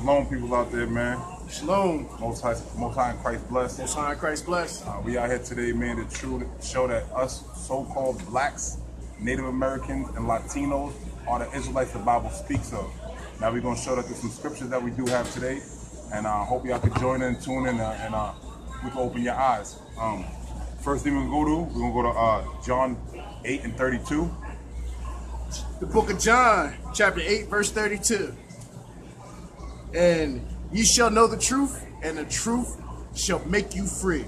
Shalom, people out there, man. Shalom. Most high in Christ bless. Most high in Christ bless. We out here today, man, to truly show that us so-called blacks, Native Americans, and Latinos are the Israelites the Bible speaks of. Now we're going to show that there's some scriptures that we do have today, and I hope y'all can join in, tune in, and we can open your eyes. First thing we're going to go to John 8 and 32. The book of John, chapter 8, verse 32. And ye shall know the truth, and the truth shall make you free.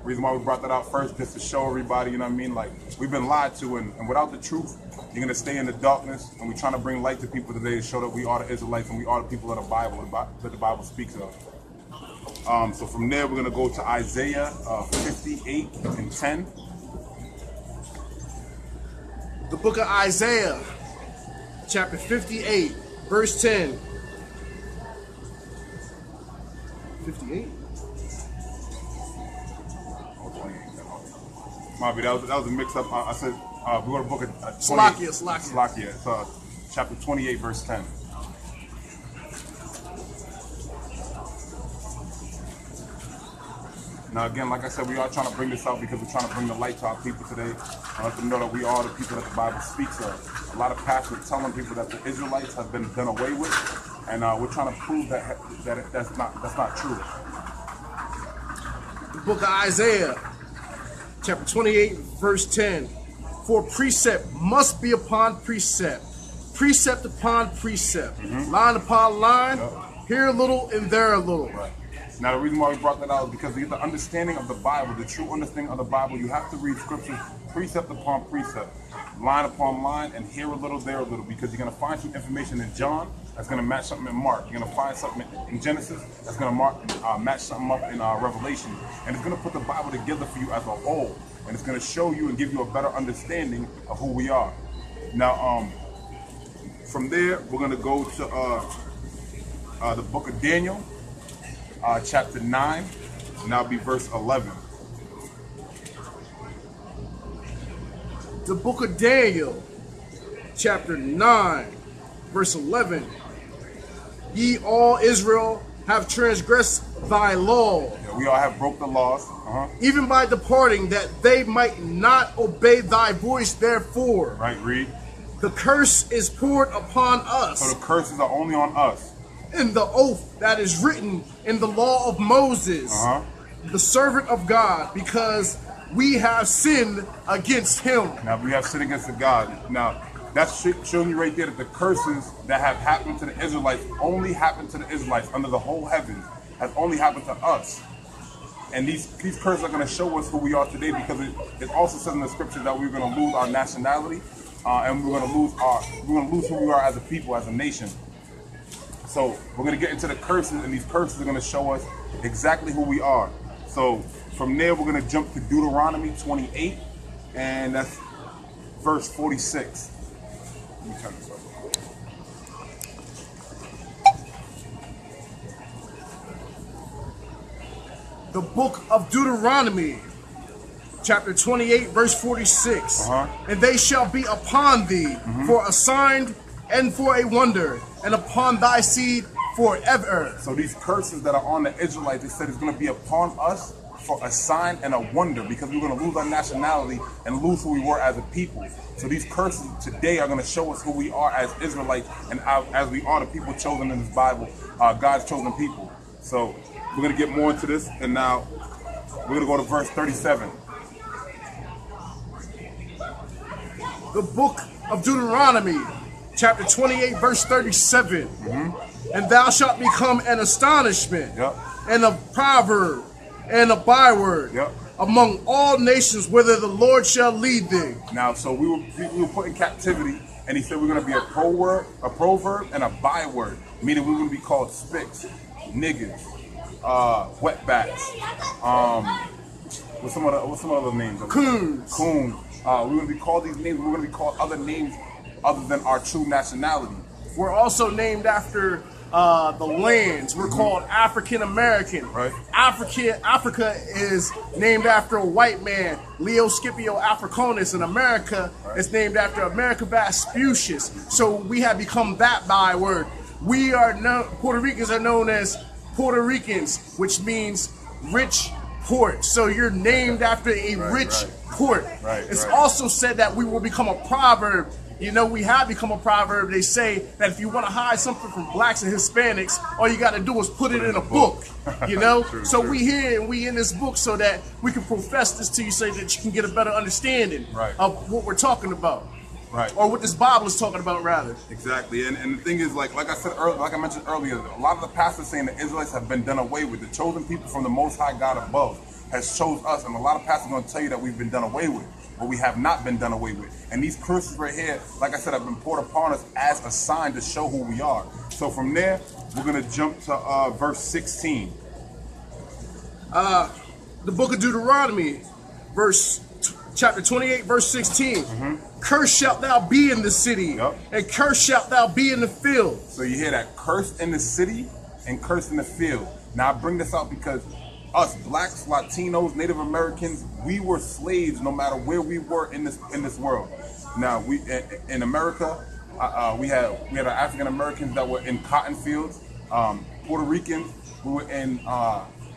Reason why we brought that out first, just to show everybody, you know what I mean? Like, we've been lied to, and without the truth, you're going to stay in the darkness, and we're trying to bring light to people today to show that we are the Israelites and we are the people of the Bible, that the Bible speaks of. So from there, we're going to go to Isaiah 58 and 10. The book of Isaiah, chapter 58, verse 10. 58? Maybe that was a mix-up. I said we go to book of Slakia. It's chapter 28, verse 10. Now again, like I said, we are trying to bring this out because we're trying to bring the light to our people today and let them know that we are the people that the Bible speaks of. A lot of pastors telling people that the Israelites have been done away with, and we're trying to prove that's not true. The book of Isaiah, chapter 28, verse 10. For precept must be upon precept, precept upon precept, line upon line, here a little and there a little. Right. Now the reason why we brought that out is because to get the understanding of the Bible, the true understanding of the Bible, you have to read scriptures precept upon precept, line upon line, and here a little, there a little, because you're going to find some information in John that's going to match something in Mark. You're going to find something in Genesis that's going to match something up in Revelation. And it's going to put the Bible together for you as a whole. And it's going to show you and give you a better understanding of who we are. Now, from there, we're going to go to the book of Daniel, chapter 9, and that'll be verse 11. The book of Daniel, chapter 9, verse 11. Ye all Israel have transgressed thy law. Yeah, we all have broke the laws. Even by departing, that they might not obey thy voice, therefore. Right, read. The curse is poured upon us. So the curses are only on us. In the oath that is written in the law of Moses, the servant of God, because we have sinned against him. Now we have sinned against the God. Now that's showing you right there that the curses that have happened to the Israelites only happened to the Israelites under the whole heavens, has only happened to us. And these curses are going to show us who we are today, because it also says in the scripture that we're going to lose our nationality, and we're going to lose who we are as a people, as a nation. So we're going to get into the curses, and these curses are going to show us exactly who we are. So from there, we're going to jump to Deuteronomy 28, and that's verse 46. Let me turn this over. The book of Deuteronomy, chapter 28, verse 46. And they shall be upon thee for a sign and for a wonder, and upon thy seed forever. So these curses that are on the Israelites, they said it's going to be upon us for a sign and a wonder, because we're going to lose our nationality and lose who we were as a people. So these curses today are going to show us who we are as Israelites, and as we are the people chosen in this Bible, God's chosen people. So we're going to get more into this, and now we're going to go to verse 37. The book of Deuteronomy, chapter 28, verse 37. And thou shalt become an astonishment, and a proverb, and a byword among all nations, whither the Lord shall lead thee. Now, so we were put in captivity, and he said we're going to be a proverb, and a byword, meaning we're going to be called spicks, niggas, wetbacks, what's some other names? Coons. We're going to be called these names. We're going to be called other names other than our true nationality. We're also named after the lands. We're called African American. Right. Africa is named after a white man, Leo Scipio Africanus, and America is named after America Vespucius. So we have become that byword. We are known, Puerto Ricans are known as Puerto Ricans, which means rich port. So you're named after a rich port. It's also said that we will become a proverb. You know, we have become a proverb. They say that if you want to hide something from blacks and Hispanics, all you got to do is put it in a book. You know, so we here and we in this book so that we can profess this to you, so that you can get a better understanding of what we're talking about. Or what this Bible is talking about, rather. Exactly, and the thing is, like I said earlier, like I mentioned earlier, a lot of the pastors saying the Israelites have been done away with. The chosen people from the Most High God above has chose us, and a lot of pastors are going to tell you that we've been done away with, but we have not been done away with. And these curses right here, like I said, have been poured upon us as a sign to show who we are. So from there, we're going to jump to verse 16. The book of Deuteronomy, chapter 28, verse 16. Cursed shalt thou be in the city, and cursed shalt thou be in the field. So you hear that, cursed in the city and cursed in the field. Now I bring this out because us blacks, Latinos, Native Americans, we were slaves no matter where we were in this world. Now we in America, we had our African Americans that were in cotton fields. Puerto Ricans, we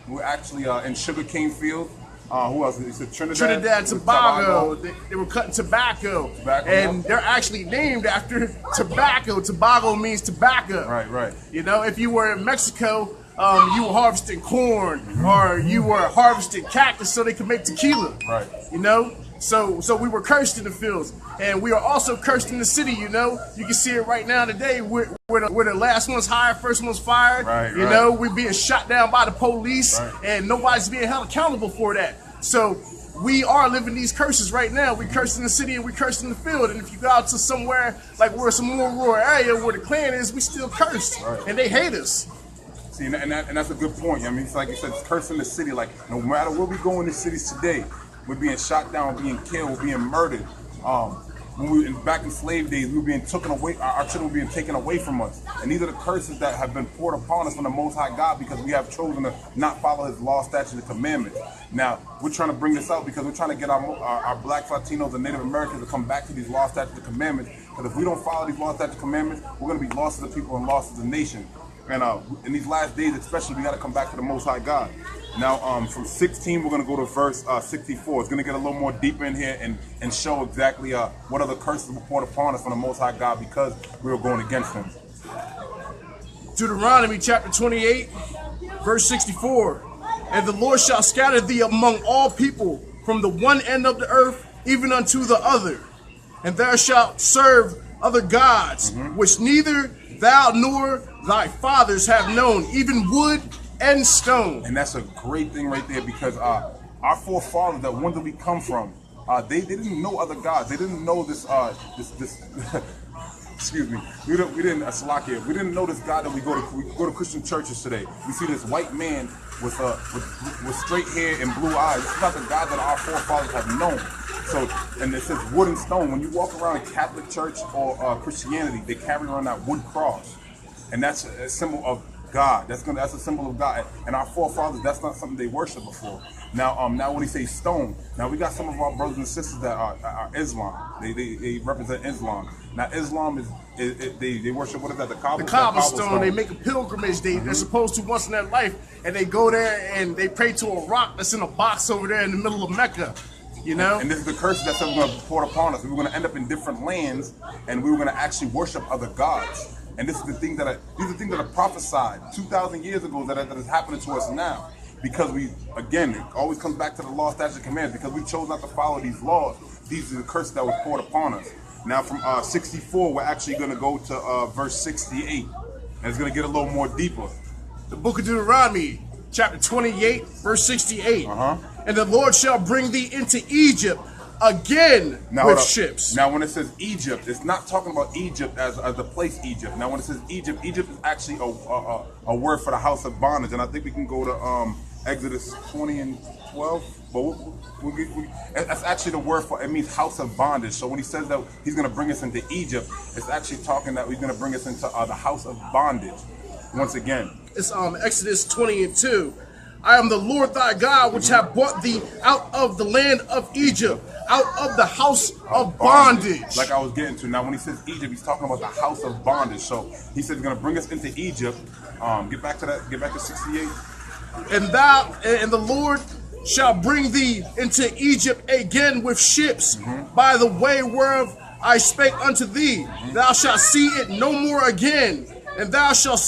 were actually in sugarcane fields. Who else? It's Trinidad, Tobago. They were cutting tobacco, and they're actually named after tobacco. Tobago means tobacco. Right. You know, if you were in Mexico, you were harvesting corn, or you were harvesting cactus so they could make tequila. You know, so we were cursed in the fields, and we are also cursed in the city. You know, you can see it right now today. We're the last one's hired, first one's fired. You know, we're being shot down by the police, and nobody's being held accountable for that. So we are living these curses right now. We curse in the city and we curse in the field. And if you go out to somewhere like where some more rural area where the clan is, we still cursed, and they hate us. See, and that's a good point. I mean, it's like you said, it's cursing the city. Like no matter where we go in the cities today, we're being shot down, we're being killed, we're being murdered. When we were back in slave days, we were being taken away. Our children were being taken away from us, and these are the curses that have been poured upon us from the Most High God because we have chosen to not follow His law, statutes, and commandments. Now we're trying to bring this out because we're trying to get our blacks, Latinos, and Native Americans to come back to these law, statutes, and commandments. Because if we don't follow these law, statutes, and commandments, we're going to be lost as a people and lost as a nation. And in these last days, especially, we got to come back to the Most High God. Now, from 16, we're going to go to verse 64. It's going to get a little more deeper in here and show exactly what other curses were poured upon us from the Most High God because we were going against Him. Deuteronomy chapter 28, verse 64. And the Lord shall scatter thee among all people from the one end of the earth even unto the other. And thou shalt serve other gods, which neither thou nor thy fathers have known, even wood and stone. And that's a great thing right there because our forefathers, that one that we come from, they didn't know other gods. They didn't know this excuse me. We didn't Salakia. We didn't know this God that we go to Christian churches today. We see this white man with straight hair and blue eyes. This is not the God that our forefathers have known. So, and it says wood and stone. When you walk around a Catholic church or Christianity, they carry around that wood cross, and that's a symbol of God. That's a symbol of God. And our forefathers, that's not something they worship before. Now, now when he says stone, now we got some of our brothers and sisters that are Islam. They represent Islam. Now Islam they worship, what is that? The cobblestone. They make a pilgrimage. They're supposed to once in their life, and they go there and they pray to a rock that's in a box over there in the middle of Mecca. You know? And this is the curse that's going to be poured upon us. We were going to end up in different lands, and we were going to actually worship other gods. And this is the thing these are things that are prophesied 2,000 years ago that is happening to us now. Because we, again, it always comes back to the law, statutes, and commandments. Because we chose not to follow these laws, these are the curses that were poured upon us. Now from 64, we're actually going to go to verse 68. And it's going to get a little more deeper. The book of Deuteronomy, chapter 28, verse 68. And the Lord shall bring thee into Egypt again with ships. Now when it says Egypt, it's not talking about Egypt as the place Egypt. Now when it says Egypt, Egypt is actually a word for the house of bondage. And I think we can go to Exodus 20 and 12. But that's actually the word for, it means house of bondage. So when he says that he's going to bring us into Egypt, it's actually talking that he's going to bring us into the house of bondage once again. It's Exodus 20 and 2. I am the Lord thy God, which have brought thee out of the land of Egypt, out of the house of bondage. Like I was getting to. Now, when he says Egypt, he's talking about the house of bondage. So he said he's going to bring us into Egypt. Get back to that. Get back to 68. And the Lord shall bring thee into Egypt again with ships, by the way whereof I spake unto thee. Thou shalt see it no more again, and thou shalt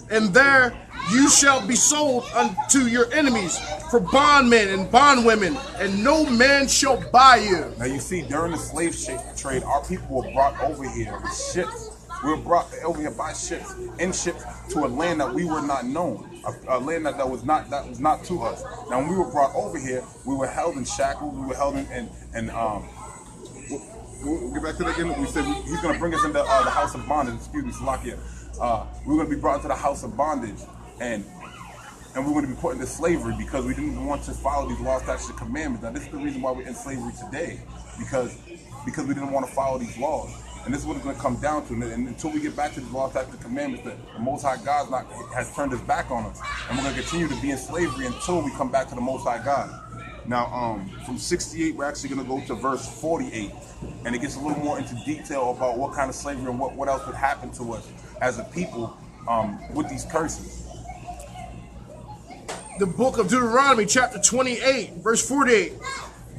and there you shall be sold unto your enemies for bondmen and bondwomen, and no man shall buy you. Now you see, during the slave trade, our people were brought over here with ships. We were brought over here by ships, in ships, to a land that we were not known, a land that was not to us. Now, when we were brought over here, we were held in shackles. We were held in we'll get back to that again. We said he's going to bring us into the house of bondage. Excuse me, Salakia. We're going to be brought into the house of bondage, and we're going to be put into slavery because we didn't want to follow these laws, statutes, and commandments. Now, this is the reason why we're in slavery today, because we didn't want to follow these laws. And this is what it's going to come down to. And until we get back to these laws, statutes, and commandments, the Most High God has turned his back on us, and we're going to continue to be in slavery until we come back to the Most High God. Now, from 68, we're actually going to go to verse 48, and it gets a little more into detail about what kind of slavery and what else would happen to us as a people with these curses. The book of Deuteronomy, chapter 28, verse 48.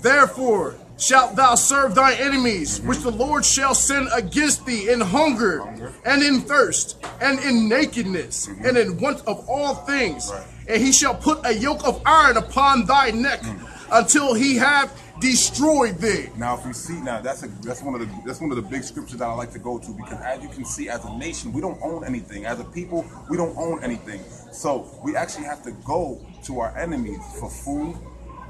Therefore shalt thou serve thy enemies, which the Lord shall send against thee in hunger, and in thirst, and in nakedness, and in want of all things. And he shall put a yoke of iron upon thy neck until he have destroyed thee. Now, if you see, that's one of the big scriptures that I like to go to, because as you can see, as a nation, we don't own anything. As a people, we don't own anything. So we actually have to go to our enemies for food.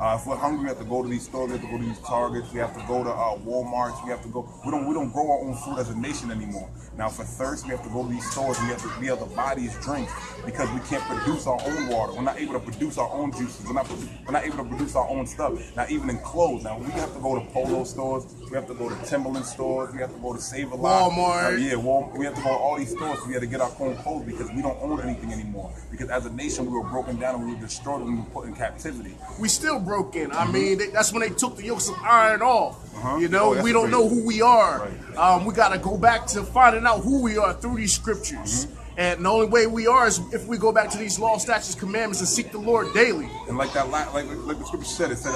If we're hungry, we have to go to these stores. We have to go to these Targets. We have to go to Walmarts. We have to go. We don't grow our own food as a nation anymore. Now, for thirst, we have to go to these stores. And we have to be able to buy these drinks because we can't produce our own water. We're not able to produce our own juices. We're not able to produce our own stuff. Not even in clothes. Now, we have to go to Polo stores. We have to go to Timberland stores. We have to go to Save-A-Lot. Walmart. We have to go to all these stores. So we have to get our own clothes because we don't own anything anymore. Because as a nation, we were broken down and we were destroyed and we were put in captivity. We still broken. I mean, that's when they took the yokes of iron off. You know, we don't crazy. know who we are. Right. We got to go back to finding out who we are through these scriptures. And the only way we are is if we go back to these laws, statutes, commandments, and seek the Lord daily. And like that, like the scripture said, it said,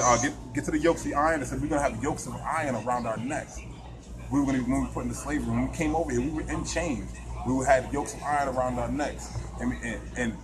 get to the yokes of iron. It said we're gonna have yokes of iron around our necks. We were gonna be when we put into slavery. When we came over here, we were in chains. We had yokes of iron around our necks, and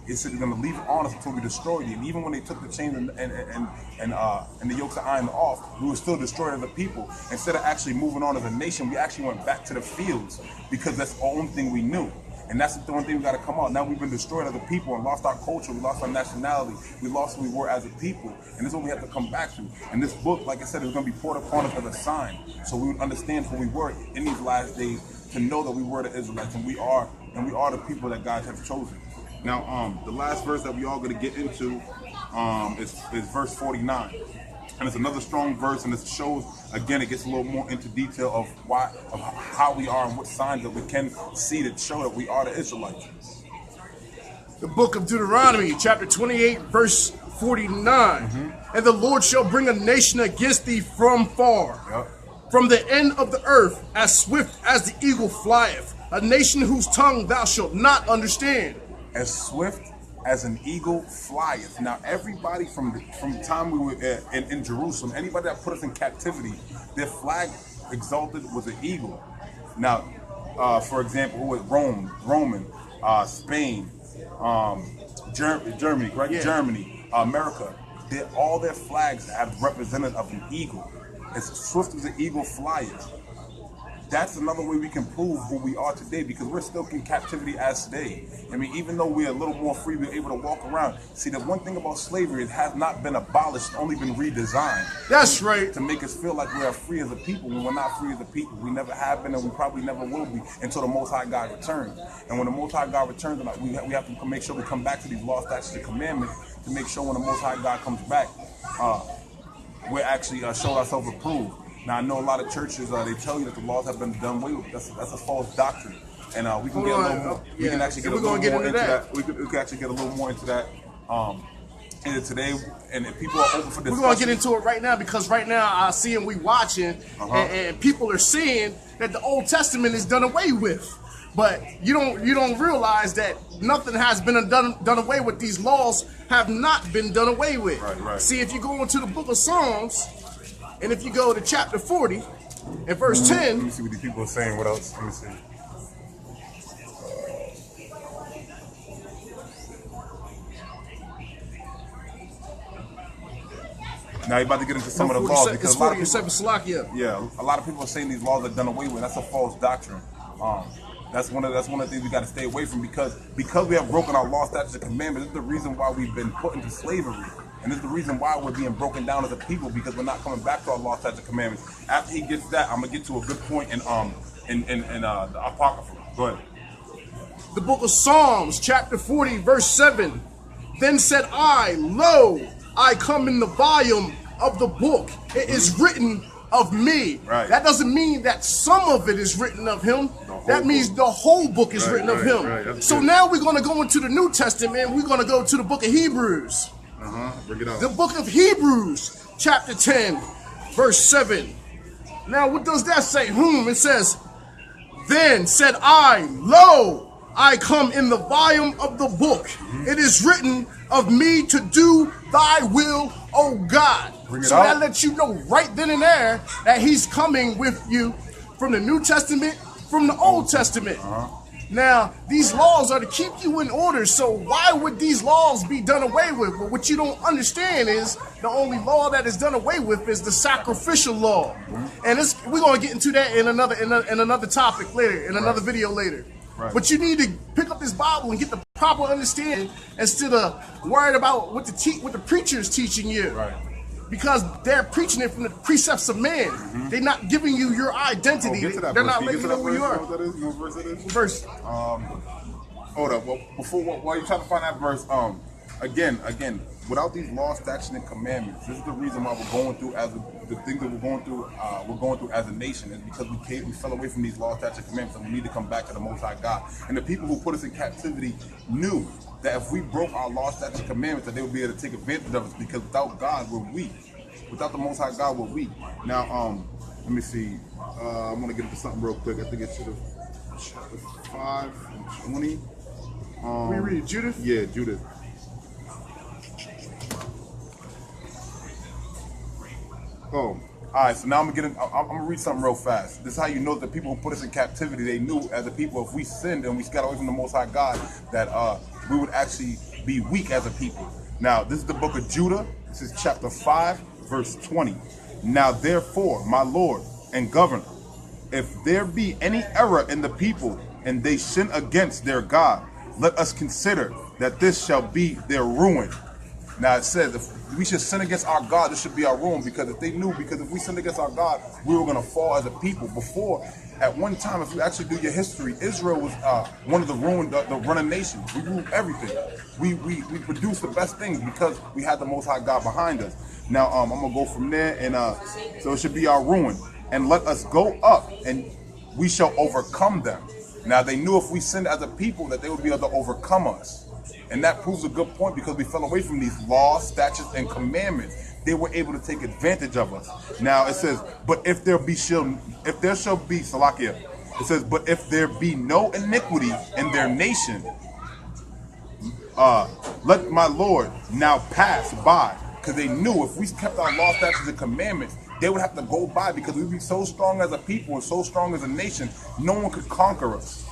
it said they're gonna leave it on us until we destroyed it. And even when they took the chains and the yokes of iron off, we were still destroyed as a people. Instead of actually moving on as a nation, we actually went back to the fields because that's the only thing we knew. And that's the one thing we got to come out. Now we've been destroyed as a people and lost our culture. We lost our nationality. We lost who we were as a people. And this is what we have to come back to. And this book, like I said, is going to be poured upon us as a sign. So we would understand who we were in these last days, to know that we were the Israelites and we are the people that God has chosen. Now, the last verse that we all going to get into is verse 49. And it's another strong verse, and it shows, again, it gets a little more into detail of how we are and what signs that we can see that show that we are the Israelites. The book of Deuteronomy, chapter 28, verse 49. And the Lord shall bring a nation against thee from far, from the end of the earth, as swift as the eagle flieth, a nation whose tongue thou shalt not understand. As swift as an eagle flieth. Now, everybody from the time we were in Jerusalem, anybody that put us in captivity, their flag exalted was an eagle. Now, for example, who was Roman, Spain, Germany, right? Yeah. Germany, America. All their flags have represented of an eagle. As swift as an eagle flieth. That's another way we can prove who we are today, because we're still in captivity as today. I mean, even though we're a little more free, we're able to walk around. See, the one thing about slavery, it has not been abolished, only been redesigned. That's right. To make us feel like we're free as a people, when we're not free as a people. We never have been, and we probably never will be until the Most High God returns. And when the Most High God returns, we have to make sure we come back to these laws, statutes, and commandments to make sure when the Most High God comes back, we're actually show ourselves approved. Now, I know a lot of churches, they tell you that the laws have been done away with. That's a false doctrine. and we can get a little more. We can actually get a little more into that. We can actually get a little more into that. And today, and if people are open for discussion, we're gonna get into it right now, because right now I see and we watching, and people are seeing that the Old Testament is done away with. But you don't realize that nothing has been done away with. These laws have not been done away with. Right. See, if you go into the book of Psalms, and if you go to chapter 40 and verse 10. Let me see what these people are saying. What else? Let me see. Now you're about to get into some of the laws, because a lot of people, a lot of people are saying these laws are done away with. That's a false doctrine. That's one of the things we got to stay away from, because we have broken our law, statutes, and commandments. This is the reason why we've been put into slavery, and this is the reason why we're being broken down as a people, because we're not coming back to our law, statutes, and commandments. After he gets that, I'm gonna get to a good point in the Apocrypha. Go ahead. The book of Psalms, chapter 40, verse 7. Then said I, lo, I come in the volume of the book. It is written of me. Right. That doesn't mean that some of it is written of him. That means the whole book is written of him. Right. So now we're going to go into the New Testament. We're going to go to the book of Hebrews. Bring it out. The book of Hebrews, chapter 10, verse 7. Now what does that say? It says, then said I, lo, I come in the volume of the book. It is written of me to do thy will, O God. So that lets you know right then and there that he's coming with you from the New Testament, from the Old Testament. Now, these laws are to keep you in order, so why would these laws be done away with? But what you don't understand is the only law that is done away with is the sacrificial law. And we're going to get into that in another topic later, in another video later. Right. But you need to pick up this Bible and get the proper understanding instead of worried about what the preacher is teaching you. Right. Because they're preaching it from the precepts of man. They're not giving you your identity. They're not letting you know who you are. What verse that is? Verse. Hold up. Well, while you're trying to find that verse, again, without these laws, statutes, and commandments, this is the reason why we're going through the things that we're going through as a nation, is because we fell away from these laws, statutes, and commandments, and we need to come back to the Most High God. And the people who put us in captivity knew that if we broke our law, statutes, and commandments, that they would be able to take advantage of us, because without God, we're weak. Without the Most High God, we're weak. Now, let me see. I'm gonna get into something real quick. I think it should have chapter 5 and 20. We read Judith? Yeah, Judith. Oh, all right. So now I'm gonna read something real fast. This is how you know that the people who put us in captivity, they knew as a people, if we sinned and we got away from the Most High God, that we would actually be weak as a people. Now, this is the book of Judah. This is chapter 5, verse 20. Now, therefore, my Lord and Governor, if there be any error in the people and they sin against their God, let us consider that this shall be their ruin. Now it says if we should sin against our God, this should be our ruin, because if we sinned against our God, we were going to fall as a people. Before, at one time, if you actually do your history, Israel was one of the running nations. We ruled everything. We produced the best things because we had the Most High God behind us. Now I'm gonna go from there, and so it should be our ruin. And let us go up, and we shall overcome them. Now they knew if we sinned as a people that they would be able to overcome us. And that proves a good point, because we fell away from these laws, statutes, and commandments. They were able to take advantage of us. Now it says, but if there shall be Salakia, it says, but if there be no iniquity in their nation, let my Lord now pass by. Because they knew if we kept our law, statutes, and commandments, they would have to go by, because we'd be so strong as a people and so strong as a nation, no one could conquer us.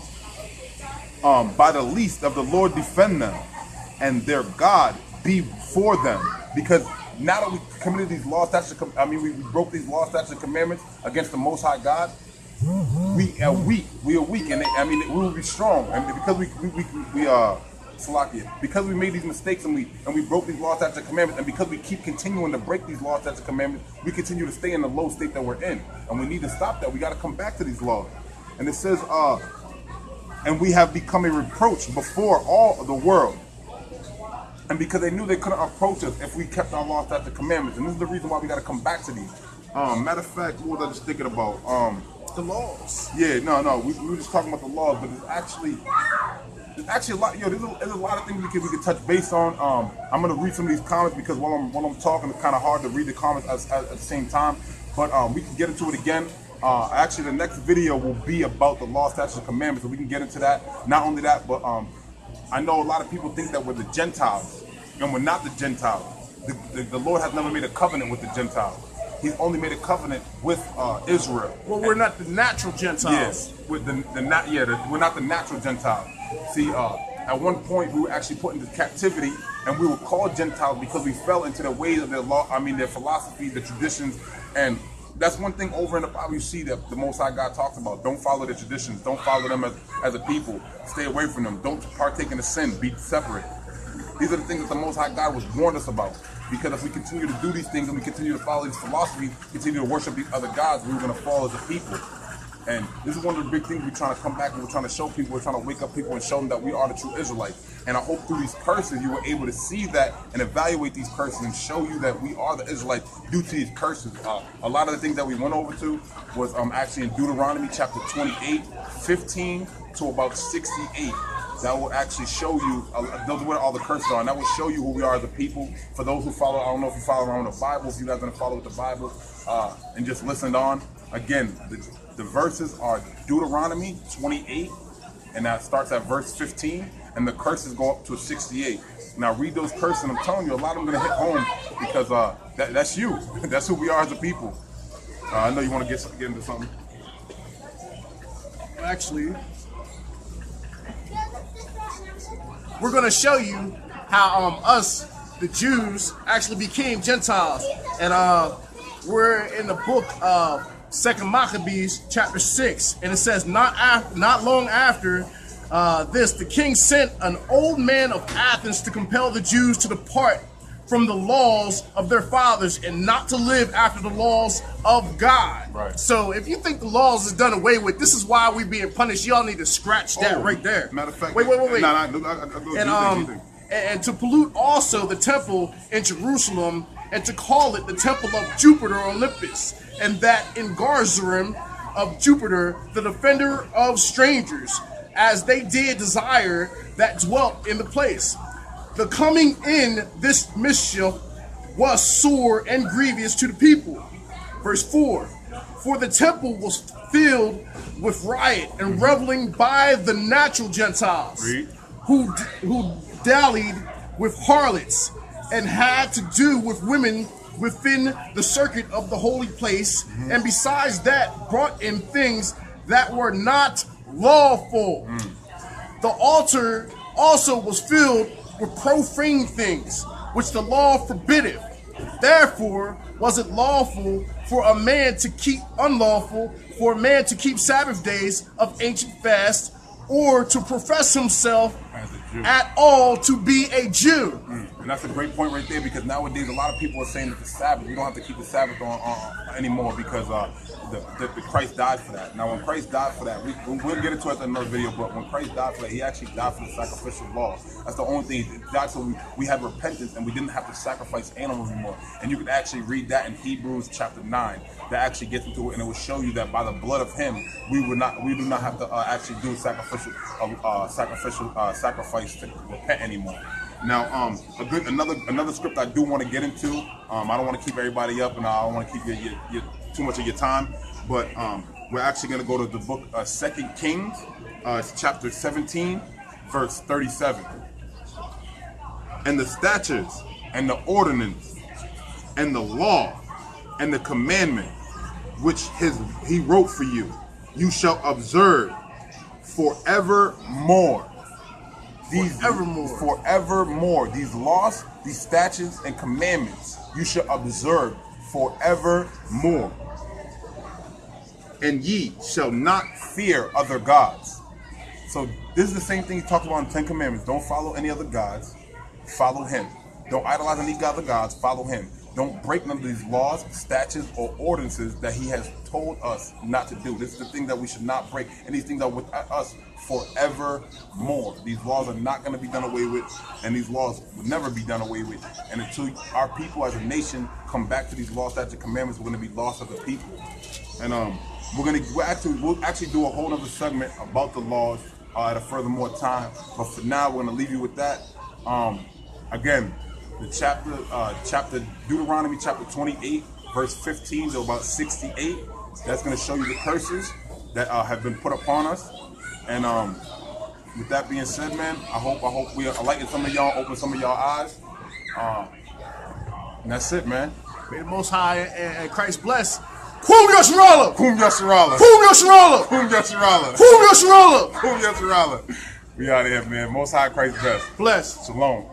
By the least of the Lord defend them, and their God be for them. Because now that we committed these law, statutes, we broke these law, statutes, and commandments against the Most High God, we are weak. We are weak, and we will be strong. And because because we made these mistakes and we broke these law, statutes, and commandments, and because we keep continuing to break these law, statutes, and commandments, we continue to stay in the low state that we're in, and we need to stop that. We got to come back to these laws. And it says, and we have become a reproach before all of the world. And because they knew they couldn't approach us if we kept our law, statutes, and commandments. And this is the reason why we got to come back to these. Matter of fact, what was I just thinking about? the laws. Yeah, no, we were just talking about the laws, but there's actually a lot. There's a lot of things we could touch base on. I'm gonna read some of these comments because while I'm talking, it's kind of hard to read the comments at the same time. But we can get into it again. Actually, the next video will be about the law, statutes, and commandments, so we can get into that. Not only that, but I know a lot of people think that we're the Gentiles, and we're not the Gentiles. The Lord has never made a covenant with the Gentiles. He's only made a covenant with Israel. Well, we're not the natural Gentiles. Yes, with we're not the natural Gentiles. See, at one point we were actually put into captivity, and we were called Gentiles because we fell into the ways of their law. Their philosophy, their traditions, and that's one thing over in the Bible you see that the Most High God talks about. Don't follow their traditions. Don't follow them as a people. Stay away from them. Don't partake in the sin. Be separate. These are the things that the Most High God was warned us about. Because if we continue to do these things and we continue to follow these philosophies, continue to worship these other gods, we're going to fall as a people. And this is one of the big things we're trying to come back and we're trying to show people. We're trying to wake up people and show them that we are the true Israelites. And I hope through these curses you were able to see that and evaluate these curses and show you that we are the Israelites due to these curses. A lot of the things that we went over to was actually in Deuteronomy chapter 28, 15 to about 68. That will actually show you, those are where all the curses are, and that will show you who we are as a people. For those who follow, I don't know if you follow around the Bible, if you guys are going to follow with the Bible, and just listened on. Again, the verses are Deuteronomy 28, and that starts at verse 15, and the curses go up to 68. Now read those curses, and I'm telling you, a lot of them are going to hit home, because that's you. That's who we are as a people. I know you want to get into something. Actually, we're going to show you how us, the Jews, actually became Gentiles. And we're in the book of 2 Maccabeus chapter 6. And it says, not long after this, the king sent an old man of Athens to compel the Jews to depart from the laws of their fathers and not to live after the laws of God. Right. So if you think the laws is done away with, this is why we're being punished. Y'all need to scratch that right there. Matter of fact, wait. And to pollute also the temple in Jerusalem, and to call it the temple of Jupiter Olympus, and that in Garzarim of Jupiter, the defender of strangers, as they did desire that dwelt in the place. The coming in this mischief was sore and grievous to the people. Verse 4, for the temple was filled with riot and reveling by the natural Gentiles, who dallied with harlots and had to do with women within the circuit of the holy place, and besides that brought in things that were not lawful. The altar also was filled with profane things, which the law forbiddeth. Therefore was it lawful for a man to keep Sabbath days of ancient fasts, or to profess himself at all to be a Jew. And that's a great point right there, because nowadays a lot of people are saying that the Sabbath, we don't have to keep the Sabbath on anymore, because the Christ died for that. Now when Christ died for that, we'll get into it in another video, but when Christ died for that, he actually died for the sacrificial law. That's the only thing. He died so we had repentance and we didn't have to sacrifice animals anymore. And you can actually read that in Hebrews chapter 9. That actually gets into it, and it will show you that by the blood of him, we do not have to actually do sacrifice to repent anymore. Now, another script I do want to get into. I don't want to keep everybody up, and I don't want to keep you too much of your time. But we're actually going to go to the book 2 Kings, chapter 17, verse 37. And the statutes, and the ordinance, and the law, and the commandment, which he wrote for you, you shall observe forevermore. Forevermore. These laws, these statutes, and commandments, you shall observe forevermore. And ye shall not fear other gods. So this is the same thing he talked about in the 10 Commandments. Don't follow any other gods. Follow him. Don't idolize any other gods. Follow him. Don't break none of these laws, statutes, or ordinances that he has told us not to do. This is the thing that we should not break. And these things are with us forevermore. These laws are not going to be done away with, and these laws will never be done away with. And until our people as a nation come back to these laws, statutes, and commandments, we're going to be lost as a people. And we'll actually do a whole other segment about the laws at a further more time. But for now, we're gonna leave you with that. Again, the chapter Deuteronomy chapter 28, verse 15 to about 68. That's gonna show you the curses that have been put upon us. And with that being said, man, I hope we enlighten some of y'all, open some of y'all eyes. And that's it, man. May the Most High and Christ bless. Kum Yasharahla! Kum Yasharahla! Kum Yasharahla! Kum Yasharahla! Kum Yasharahla! Kum Yasharahla! We out of here, man. Most High Christ best. Bless. Shalom.